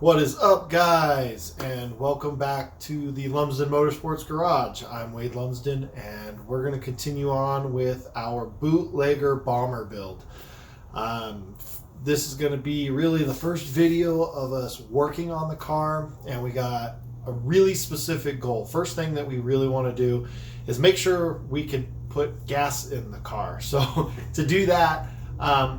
What is up, guys, and welcome back to the Lumsden Motorsports Garage. I'm Wade Lumsden, and we're going to continue on with our Bootlegger bomber build. This is going to be really the first video of us working on the car, and we got a really specific goal. First thing that we really want to do is make sure we can put gas in the car. So to do that,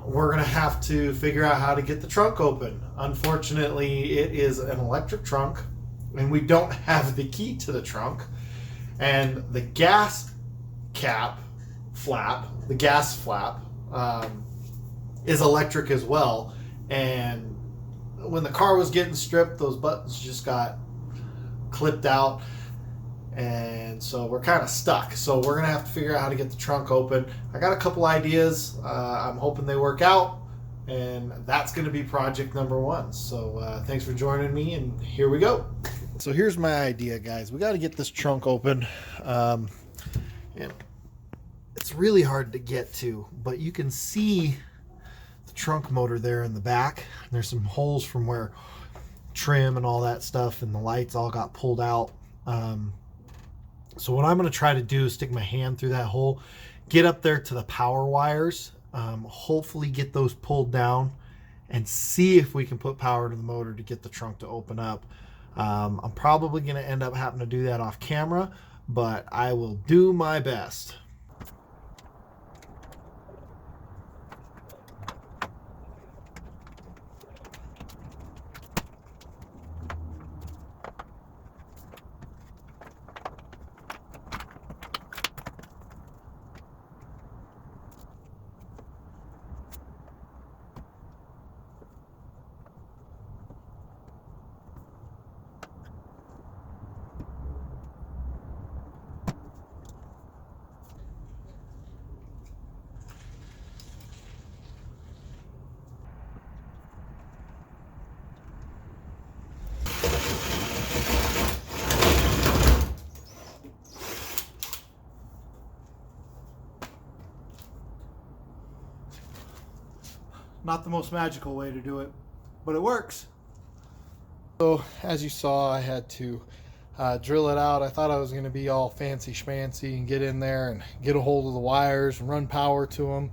we're going to have to figure out how to get the trunk open. Unfortunately, it is an electric trunk, and we don't have the key to the trunk. And the gas cap flap, the gas flap, is electric as well. And when the car was getting stripped, those buttons just got clipped out. And so we're kind of stuck. So we're going to have to figure out how to get the trunk open. I got a couple ideas. I'm hoping they work out. And that's going to be project number one. So thanks for joining me. And here we go. So here's my idea, guys. We got to get this trunk open. And it's really hard to get to. But you can see the trunk motor there in the back. There's some holes from where trim and all that stuff and the lights all got pulled out. So what I'm going to try to do is stick my hand through that hole, get up there to the power wires, hopefully get those pulled down and see if we can put power to the motor to get the trunk to open up. I'm probably going to end up having to do that off camera, but I will do my best. Not the most magical way to do it, but it works. So as you saw, I had to drill it out. I thought I was going to be all fancy schmancy and get in there and get a hold of the wires and run power to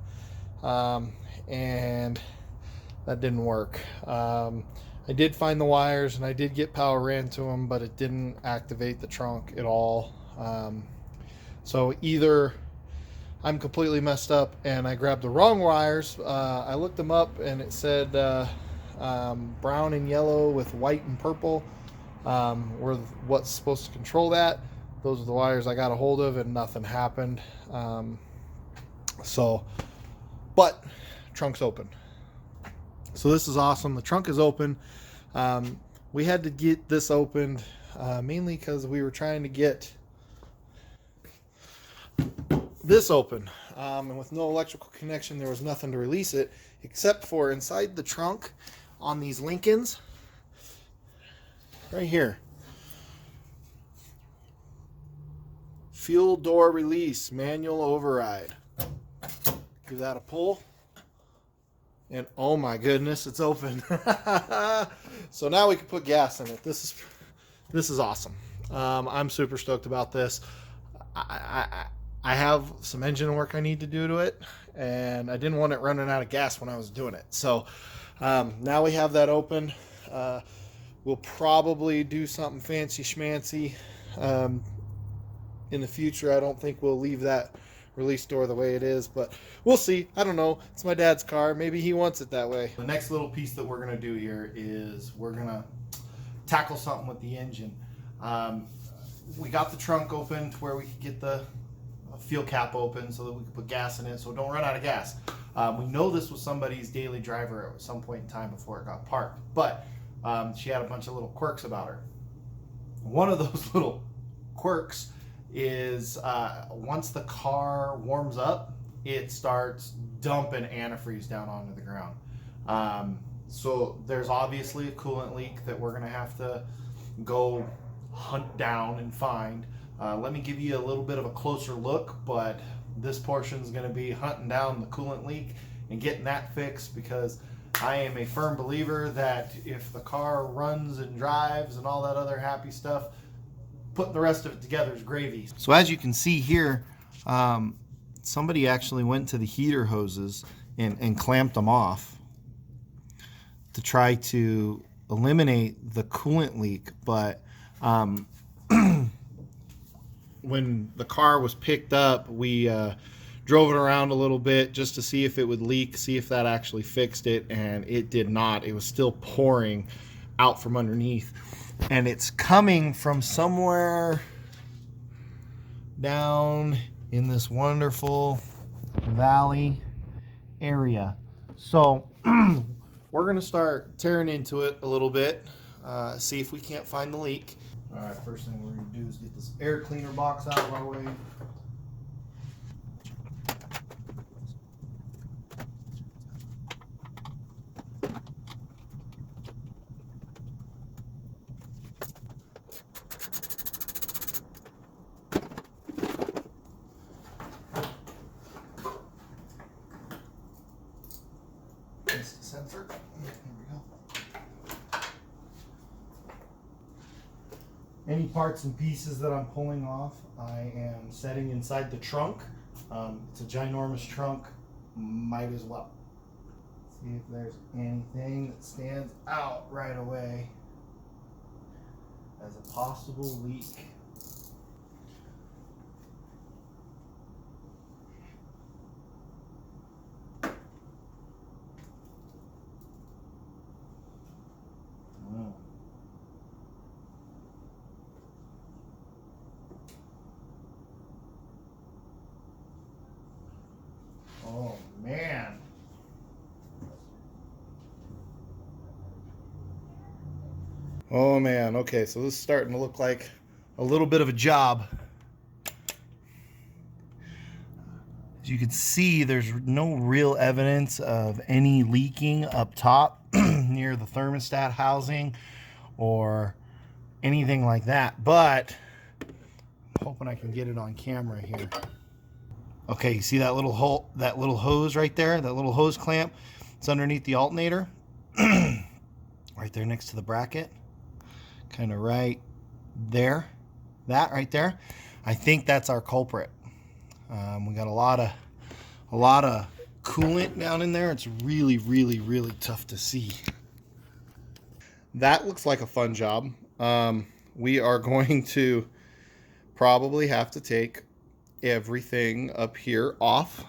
them, and that didn't work. I did find the wires and I did get power ran to them, but it didn't activate the trunk at all. So either I'm completely messed up and I grabbed the wrong wires. I looked them up and it said brown and yellow with white and purple were what's supposed to control that. Those are the wires I got a hold of and nothing happened. But trunk's open. So this is awesome. The trunk is open. We had to get this opened mainly because we were trying to get this open, and with no electrical connection there was nothing to release it except for inside the trunk on these Lincolns right here. Fuel door release, manual override. Give that a pull and oh my goodness, it's open. So now we can put gas in it. This is awesome. I'm super stoked about this. I have some engine work I need to do to it, and I didn't want it running out of gas when I was doing it. So now we have that open. We'll probably do something fancy schmancy in the future. I don't think we'll leave that release door the way it is, but we'll see. I don't know. It's my dad's car. Maybe he wants it that way. The next little piece that we're going to do here is we're going to tackle something with the engine. We got the trunk open to where we could get the fuel cap open so that we could put gas in it so it don't run out of gas. We know this was somebody's daily driver at some point in time before it got parked, but she had a bunch of little quirks about her. One of those little quirks is once the car warms up, it starts dumping antifreeze down onto the ground. So there's obviously a coolant leak that we're going to have to go hunt down and find. Let me give you a little bit of a closer look, but this portion is going to be hunting down the coolant leak and getting that fixed, because I am a firm believer that if the car runs and drives and all that other happy stuff, putting the rest of it together is gravy. So as you can see here, somebody actually went to the heater hoses and clamped them off to try to eliminate the coolant leak. But when the car was picked up, we drove it around a little bit just to see if it would leak, see if that actually fixed it, and it did not. It was still pouring out from underneath, and it's coming from somewhere down in this wonderful valley area. So we're gonna start tearing into it a little bit, see if we can't find the leak. All right, first thing we're gonna do is get this air cleaner box out of our way. Sensor. Here we go. Any parts and pieces that I'm pulling off, I am setting inside the trunk. It's a ginormous trunk, might as well. See if there's anything that stands out right away as a possible leak. Oh man. Oh man, okay, so this is starting to look like a little bit of a job. As you can see, there's no real evidence of any leaking up top near the thermostat housing or anything like that, but I'm hoping I can get it on camera here. Okay, you see that little hole, that little hose right there, that little hose clamp? It's underneath the alternator, right there next to the bracket, kind of right there, that right there. I think that's our culprit. We got a lot of coolant down in there. It's really, really, really tough to see. That looks like a fun job. We are going to probably have to take everything up here off.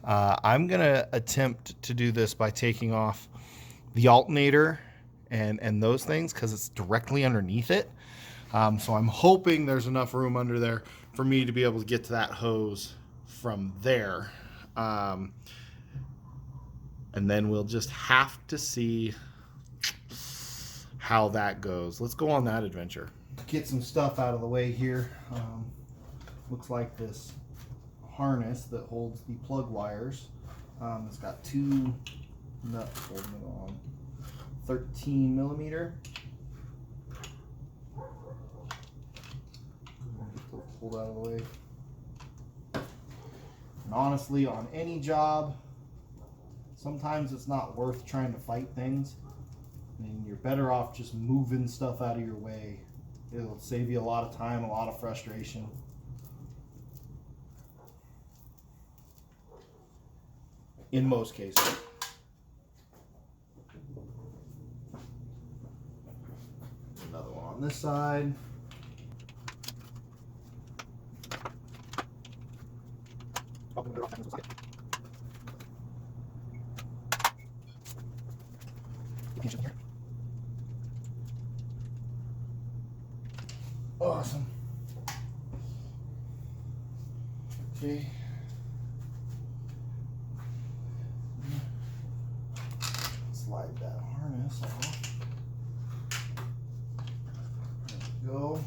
I'm gonna attempt to do this by taking off the alternator and those things because it's directly underneath it. So I'm hoping there's enough room under there for me to be able to get to that hose from there. And then we'll just have to see how that goes. Let's go on that adventure. Get some stuff out of the way here. Looks like this harness that holds the plug wires. It's got two nuts holding it on. 13 millimeter. Get those pulled out of the way. And honestly, on any job, sometimes it's not worth trying to fight things. And you're better off just moving stuff out of your way. It'll save you a lot of time, a lot of frustration. In most cases. Another one on this side. Awesome. Okay. Slide that harness off. There we go.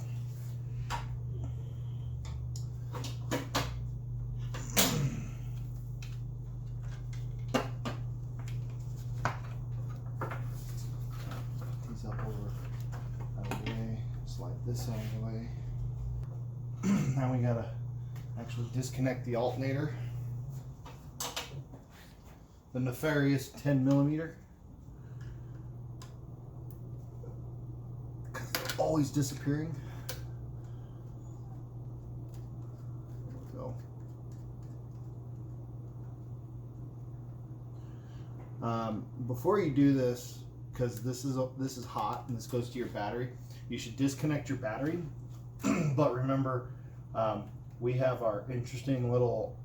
These up over out of the way. Slide this out of the way. Now we gotta actually disconnect the alternator. the nefarious 10mm. Because it's always disappearing. There we go. Before you do this, because this is hot and this goes to your battery, you should disconnect your battery. But remember, we have our interesting little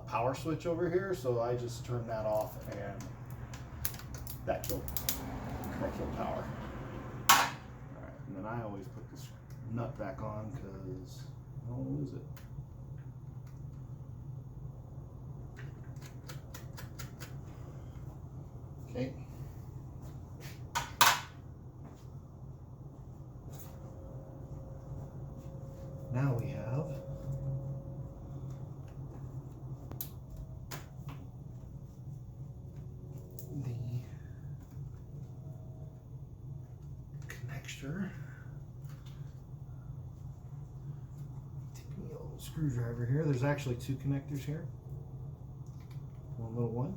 power switch over here, so I just turned that off, and that killed power. All right, and then I always put this nut back on because I don't want to lose it. Okay. Now we have the connector. Taking a little screwdriver here. There's actually two connectors here. One little one.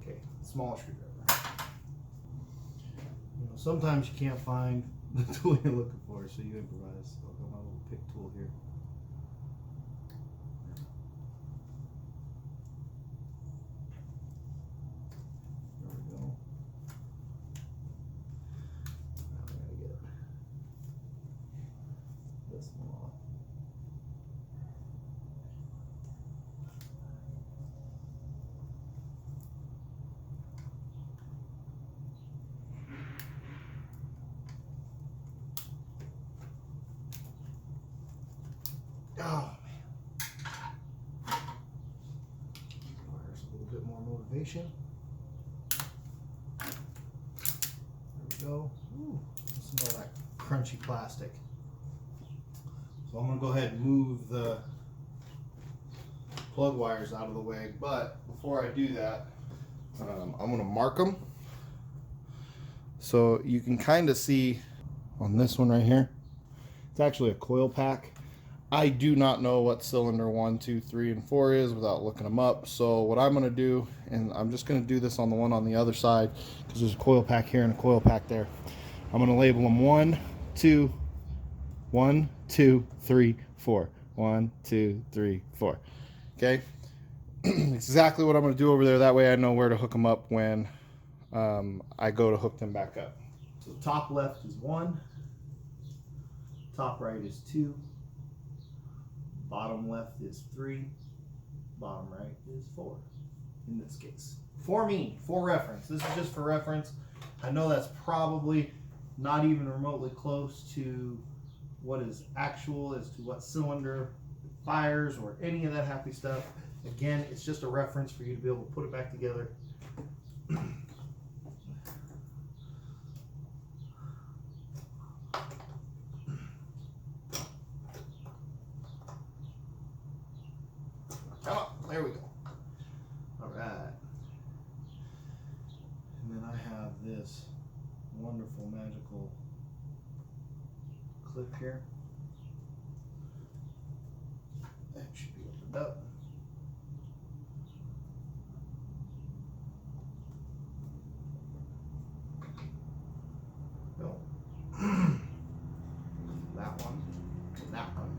Okay, smaller screwdriver. You know, sometimes you can't find the tool you're looking for, so you improvise. So I've got my little pick tool here. There we go. Now I gotta get this one off. Oh man. Requires a little bit more motivation. There we go. Ooh, smell that crunchy plastic. So I'm going to go ahead and move the plug wires out of the way, but before I do that, I'm going to mark them. So you can kind of see on this one right here, it's actually a coil pack. I do not know what cylinder 1, 2, 3, and 4 is without looking them up. So what I'm going to do, and I'm just going to do this on the one on the other side because there's a coil pack here and a coil pack there. I'm going to label them 1, 2, 1, 2, 3, 4. 1, 2, 3, 4. Okay. Exactly what I'm going to do over there. That way I know where to hook them up when I go to hook them back up. So top left is 1. Top right is 2. Bottom left is 3, bottom right is 4 in this case. For me, for reference. This is just for reference. I know that's probably not even remotely close to what is actual as to what cylinder fires or any of that happy stuff. Again, it's just a reference for you to be able to put it back together. Come on, there we go. All right. And then I have this wonderful magical clip here. That should be opened up. Go. That one, and that one.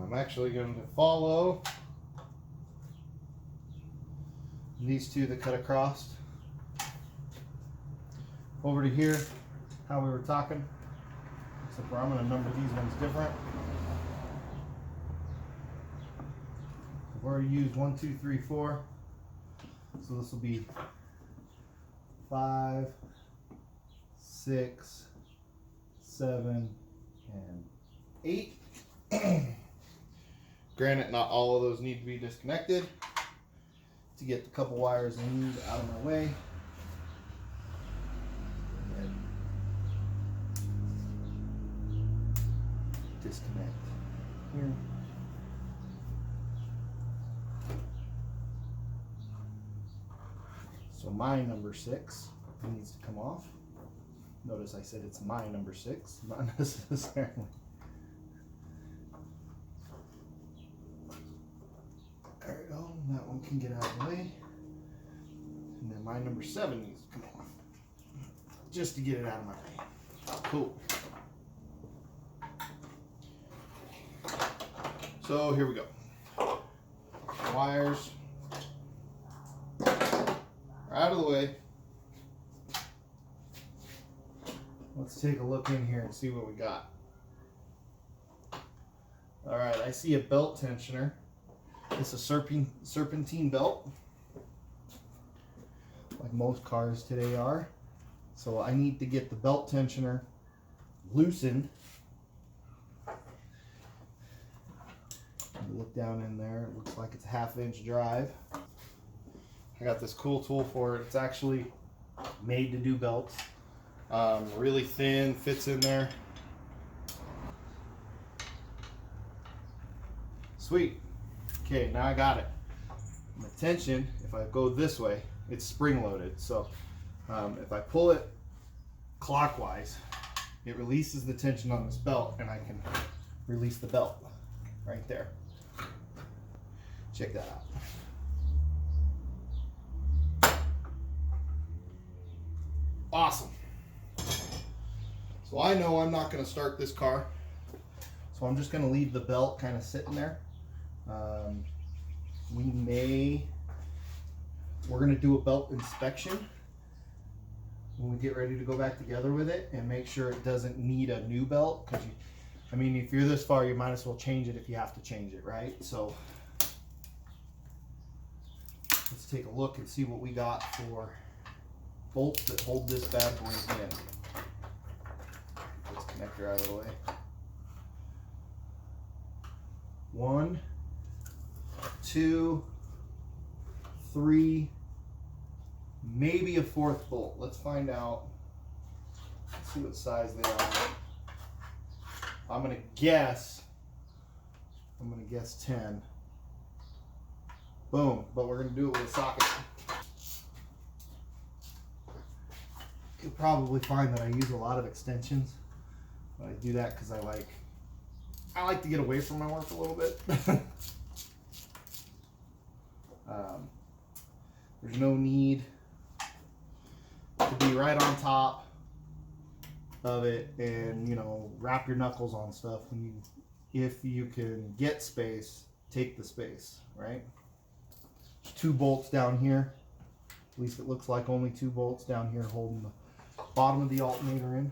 I'm actually going to follow these two that cut across over to here, how we were talking, except for I'm going to number these ones different. I've already used 1, 2, 3, 4, so this will be 5, 6, 7, and 8. Granted, not all of those need to be disconnected. To get the couple wires I need out of my way. And disconnect here. So my number 6 needs to come off. Notice I said it's my number 6, not necessarily. There we go. That one can get out of the way. And then my number 7 needs to come off. Just to get it out of my way. Cool. So here we go. Wires are out of the way. Let's take a look in here and see what we got. All right, I see a belt tensioner. It's a serpentine belt, like most cars today are. So I need to get the belt tensioner loosened. Look down in there, it looks like it's a 1/2 inch drive. I got this cool tool for it. It's actually made to do belts. Really thin, fits in there. Sweet. Okay, now I got it. The tension, if I go this way, it's spring loaded. So if I pull it clockwise, it releases the tension on this belt and I can release the belt right there. Check that out. Awesome. So I know I'm not going to start this car. So I'm just going to leave the belt kind of sitting there. We're going to do a belt inspection when we get ready to go back together with it and make sure it doesn't need a new belt. Because I mean, if you're this far, you might as well change it if you have to change it, right? So let's take a look and see what we got for bolts that hold this bad boy in. Let's connector out of the way. 1, 2, 3, maybe a 4th bolt. Let's find out. Let's see what size they are. I'm gonna guess 10. Boom, but we're gonna do it with a socket. You'll probably find that I use a lot of extensions. But I do that because I like to get away from my work a little bit. There's no need to be right on top of it and, you know, wrap your knuckles on stuff. If you can get space, take the space, right? There's 2 bolts down here. At least it looks like only 2 bolts down here holding the bottom of the alternator in.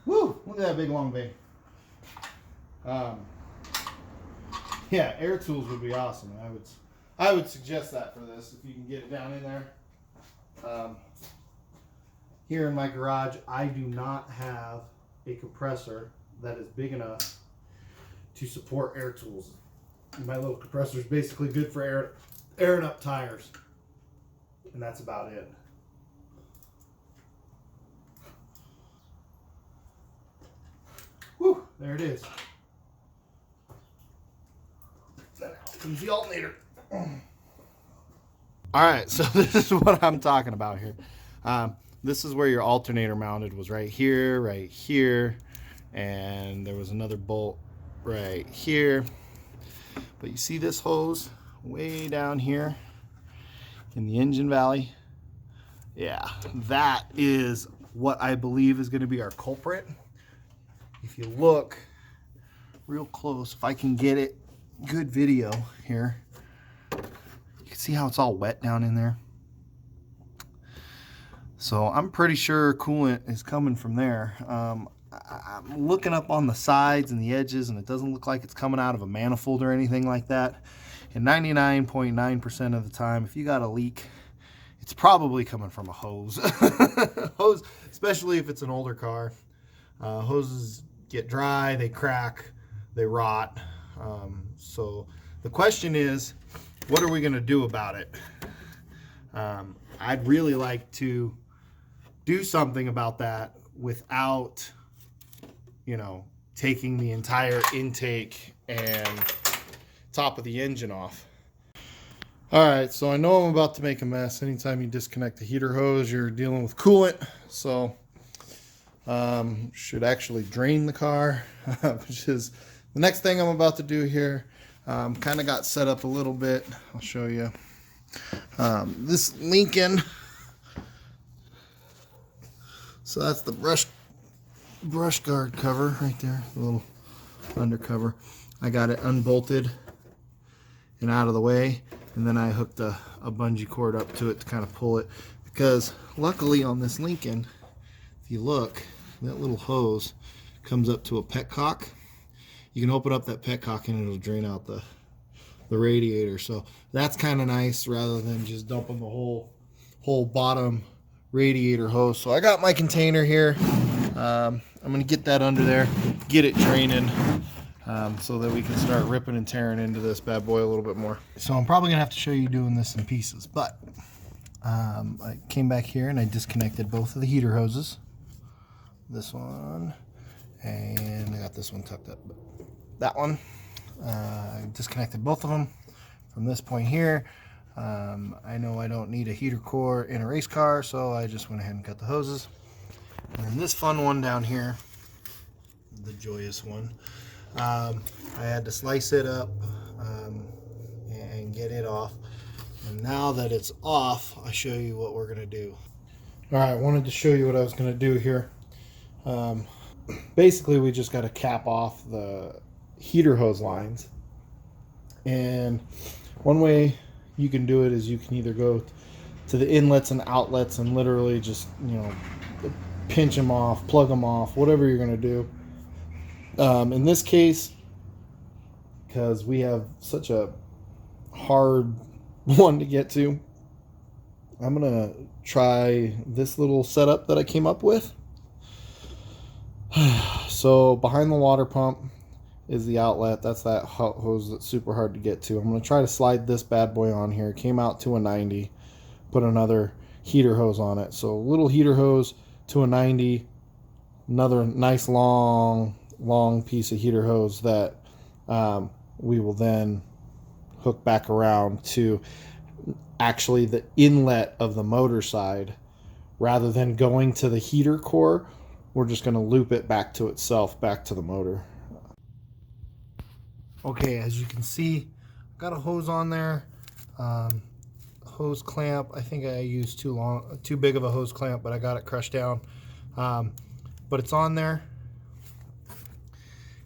Woo! Look at that big long bay. Yeah, air tools would be awesome. I would suggest that for this if you can get it down in there. Here in my garage, I do not have a compressor that is big enough to support air tools. My little compressor is basically good for airing up tires, and that's about it. Whew, there it is. Comes the alternator. Alright, so this is what I'm talking about here. This is where your alternator mounted, was right here, and there was another bolt right here. But you see this hose way down here in the engine valley? Yeah, that is what I believe is going to be our culprit. If you look real close, if I can get it, good video here, you can see how it's all wet down in there. So I'm pretty sure coolant is coming from there. I'm looking up on the sides and the edges, and it doesn't look like it's coming out of a manifold or anything like that. And 99.9% of the time, if you got a leak, it's probably coming from a hose. Hose, especially if it's an older car. Hoses get dry, they crack, they rot. So the question is, what are we going to do about it? I'd really like to do something about that without you know, taking the entire intake and top of the engine off. All right, so I know I'm about to make a mess. Anytime you disconnect the heater hose, you're dealing with coolant. So should actually drain the car, which is the next thing I'm about to do here. Kind of got set up a little bit. I'll show you. This Lincoln, so that's the brush guard cover right there, the little undercover. I got it unbolted and out of the way, and then I hooked a bungee cord up to it to kind of pull it, because luckily on this Lincoln, if you look, that little hose comes up to a petcock. You can open up that petcock and it'll drain out the radiator. So that's kind of nice, rather than just dumping the whole bottom radiator hose. So I got my container here. I'm gonna get that under there, get it draining, so that we can start ripping and tearing into this bad boy a little bit more. So I'm probably gonna have to show you doing this in pieces, but I came back here and I disconnected both of the heater hoses. This one, and I got this one tucked up. That one, I disconnected both of them from this point here. I know I don't need a heater core in a race car, so I just went ahead and cut the hoses. And then this fun one down here, the joyous one, I had to slice it up and get it off. And now that it's off, I'll show you what we're gonna do. All right, I wanted to show you what I was gonna do here. Basically, we just got to cap off the heater hose lines, and one way you can do it is you can either go to the inlets and outlets and literally just, you know, pinch them off, plug them off, whatever you're going to do. In this case, because we have such a hard one to get to, I'm going to try this little setup that I came up with. So behind the water pump is the outlet. That's that hose that's super hard to get to. I'm going to try to slide this bad boy on here. Came out to a 90. Put another heater hose on it. So a little heater hose to a 90. Another nice long piece of heater hose that we will then hook back around to actually the inlet of the motor side. Rather than going to the heater core, we're just going to loop it back to itself, back to the motor. Okay, as you can see, I've got a hose on there. Hose clamp, I think I used too big of a hose clamp, but I got it crushed down. But it's on there.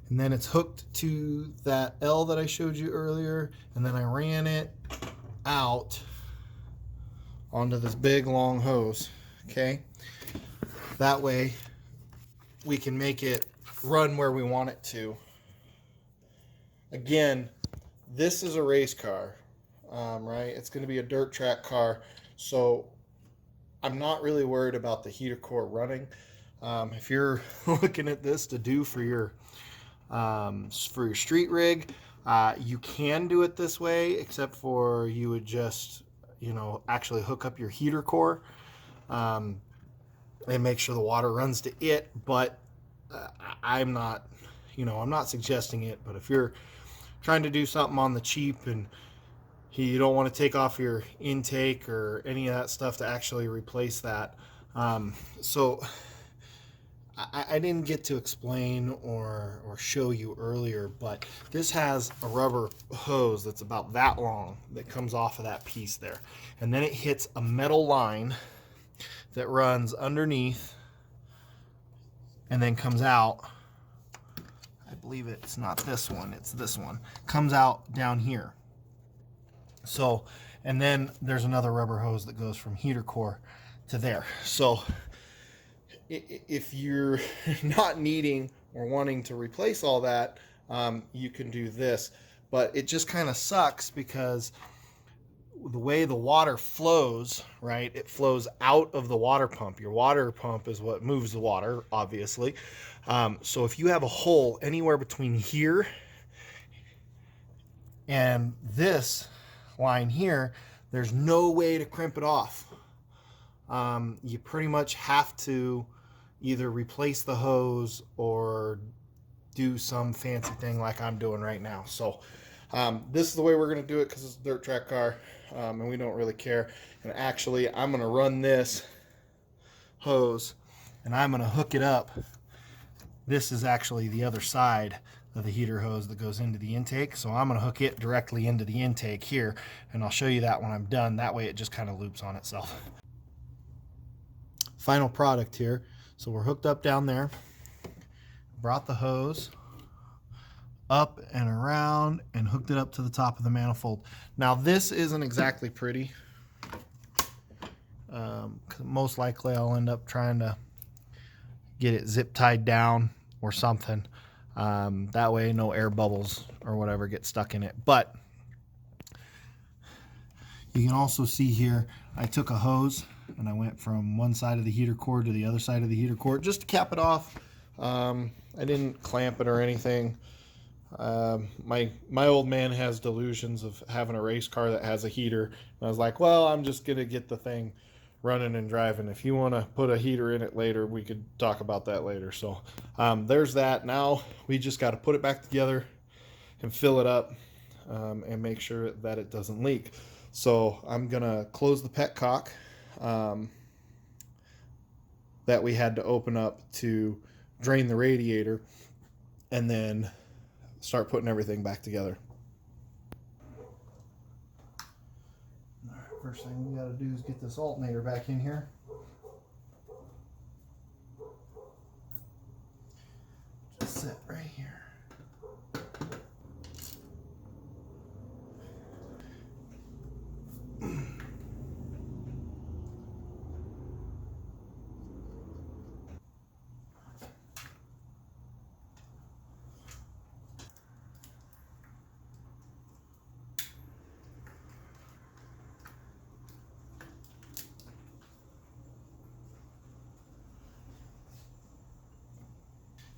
And then it's hooked to that L that I showed you earlier. And then I ran it out onto this big long hose. Okay, that way we can make it run where we want it to. Again, this is a race car, right? It's going to be a dirt track car, so I'm not really worried about the heater core running. If you're looking at this to do for your street rig, you can do it this way, except for you would just, you know, actually hook up your heater core and make sure the water runs to it. But I'm not, you know, I'm not suggesting it. But if you're trying to do something on the cheap and you don't want to take off your intake or any of that stuff to actually replace that, so I didn't get to explain or show you earlier, but this has a rubber hose that's about that long that comes off of that piece there, and then it hits a metal line that runs underneath and then comes out. I believe it's not this one, it's this one. Comes out down here. So, and then there's another rubber hose that goes from heater core to there. So if you're not needing or wanting to replace all that, you can do this. But it just kind of sucks because the way the water flows, right? It flows out of the water pump. Your water pump is what moves the water, obviously. So if you have a hole anywhere between here and this line here, there's no way to crimp it off. You pretty much have to either replace the hose or do some fancy thing like I'm doing right now. So this is the way we're going to do it because it's a dirt track car, and we don't really care. And actually, I'm going to run this hose and I'm going to hook it up. This is actually the other side of the heater hose that goes into the intake. So I'm going to hook it directly into the intake here, and I'll show you that when I'm done. That way it just kind of loops on itself. Final product here. So we're hooked up down there. Brought the hose up and around and hooked it up to the top of the manifold. Now this isn't exactly pretty. Most likely I'll end up trying to get it zip tied down or something. That way no air bubbles or whatever get stuck in it. But you can also see here, I took a hose and I went from one side of the heater cord to the other side of the heater cord just to cap it off. I didn't clamp it or anything. My old man has delusions of having a race car that has a heater. And I was like, well, I'm just going to get the thing running and driving. If you want to put a heater in it later, we could talk about that later. So there's that. Now we just got to put it back together and fill it up and make sure that it doesn't leak. So I'm going to close the petcock that we had to open up to drain the radiator, and then start putting everything back together. All right, first thing we got to do is get this alternator back in here. Just sit right here.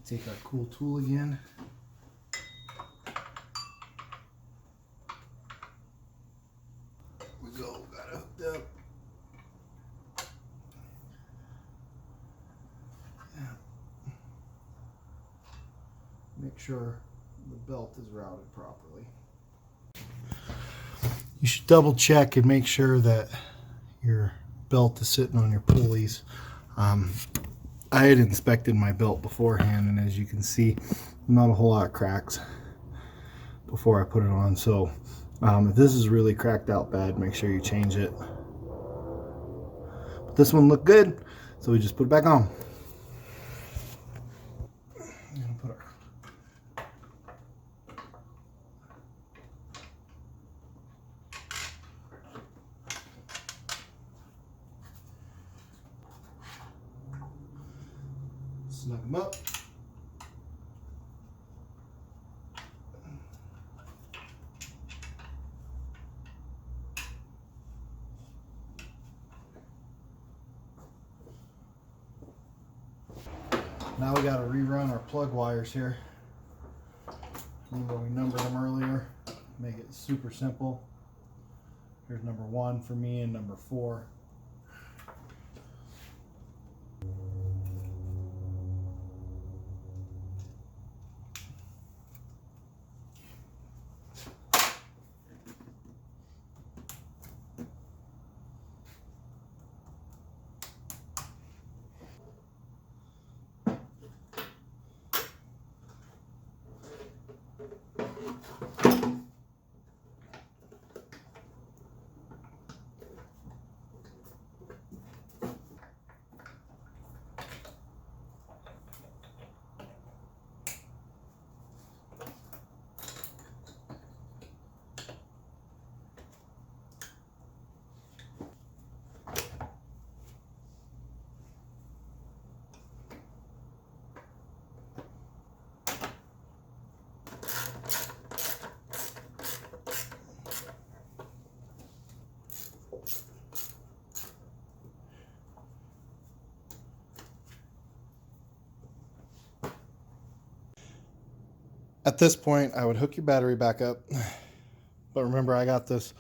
Take our cool tool again. We go, got it hooked up. Yeah. Make sure the belt is routed properly. You should double check and make sure that your belt is sitting on your pulleys. I had inspected my belt beforehand, and as you can see, not a whole lot of cracks before I put it on. So if this is really cracked out bad, make sure you change it. But this one looked good, so we just put it back on. Snug them up. Now we got to rerun our plug wires here. Remember we numbered them earlier. Make it super simple. Here's number 1 for me and number 4. At this point, I would hook your battery back up. But remember, I got this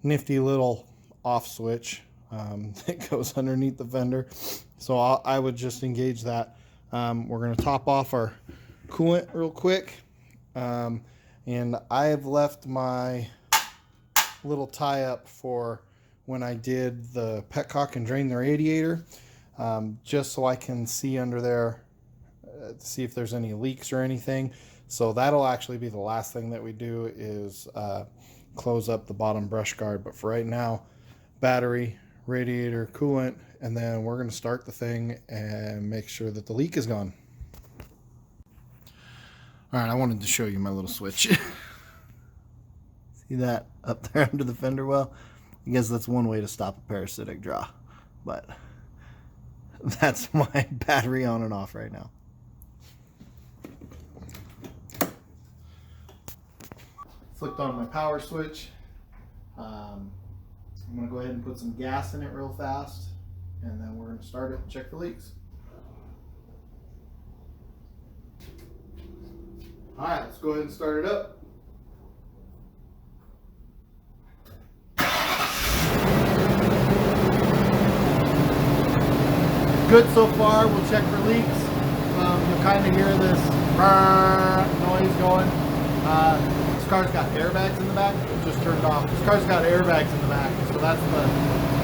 nifty little off switch that goes underneath the fender. So I would just engage that. We're going to top off our coolant real quick. And I have left my little tie up for when I did the petcock and drain the radiator, just so I can see under there, see if there's any leaks or anything. So that'll actually be the last thing that we do, is close up the bottom brush guard. But for right now, battery, radiator, coolant, and then we're going to start the thing and make sure that the leak is gone. All right, I wanted to show you my little switch. See that up there under the fender well? I guess that's one way to stop a parasitic draw, but that's my battery on and off right now. Flicked on my power switch. I'm going to go ahead and put some gas in it real fast, and then we're going to start it and check the leaks. All right, let's go ahead and start it up. Good so far. We'll check for leaks. You'll kind of hear this noise going. This car's got airbags in the back. It just turned off. This car's got airbags in the back, so that's the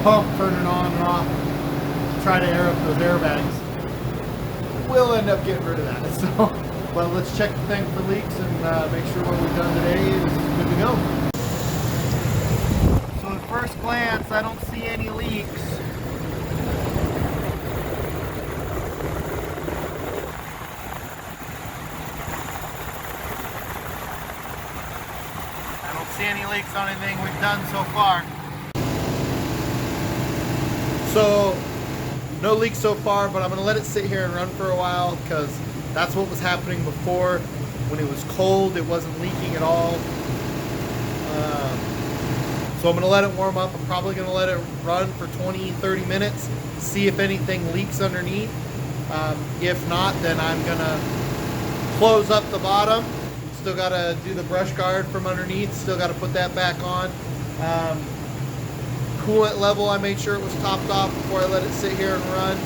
pump turning on and off to try to air up those airbags. We'll end up getting rid of that. So, but let's check the thing for leaks and make sure what we've done today is good to go. So at first glance, I don't see any leaks. See any leaks on anything we've done so far. So no leaks so far, but I'm going to let it sit here and run for a while, because that's what was happening before. When it was cold, it wasn't leaking at all. So I'm going to let it warm up. I'm probably going to let it run for 20-30 minutes, see if anything leaks underneath. If not, then I'm going to close up the bottom. Still got to do the brush guard from underneath. Still got to put that back on. Coolant level, I made sure it was topped off before I let it sit here and run.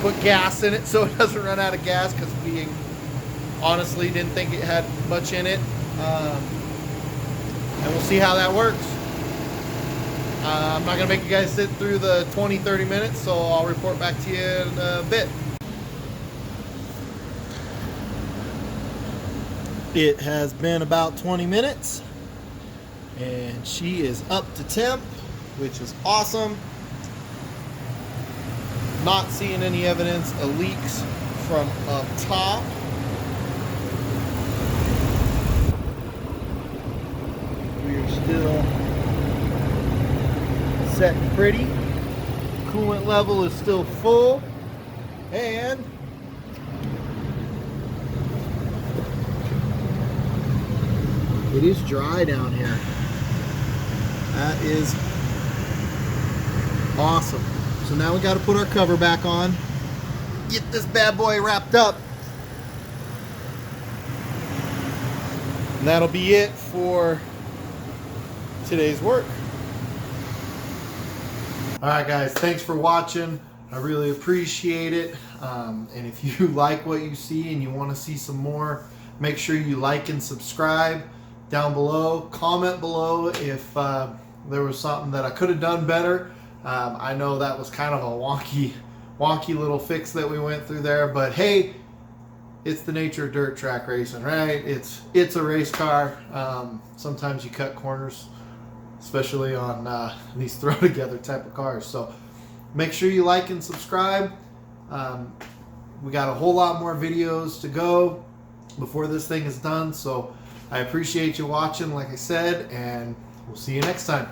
Put gas in it so it doesn't run out of gas, because we honestly didn't think it had much in it. And we'll see how that works. I'm not going to make you guys sit through the 20-30 minutes, so I'll report back to you in a bit. It has been about 20 minutes, and she is up to temp, which is awesome. Not seeing any evidence of leaks from up top. We are still setting pretty. Coolant level is still full, and it is dry down here. That is awesome. So now we got to put our cover back on, get this bad boy wrapped up. And that'll be it for today's work. All right, guys, thanks for watching. I really appreciate it. And if you like what you see and you want to see some more, make sure you like and subscribe down below. Comment below if there was something that I could have done better. I know that was kind of a wonky little fix that we went through there, but hey, it's the nature of dirt track racing, right? It's a race car. Sometimes you cut corners, especially on these throw together type of cars. So make sure you like and subscribe. We got a whole lot more videos to go before this thing is done, so I appreciate you watching, like I said, and we'll see you next time.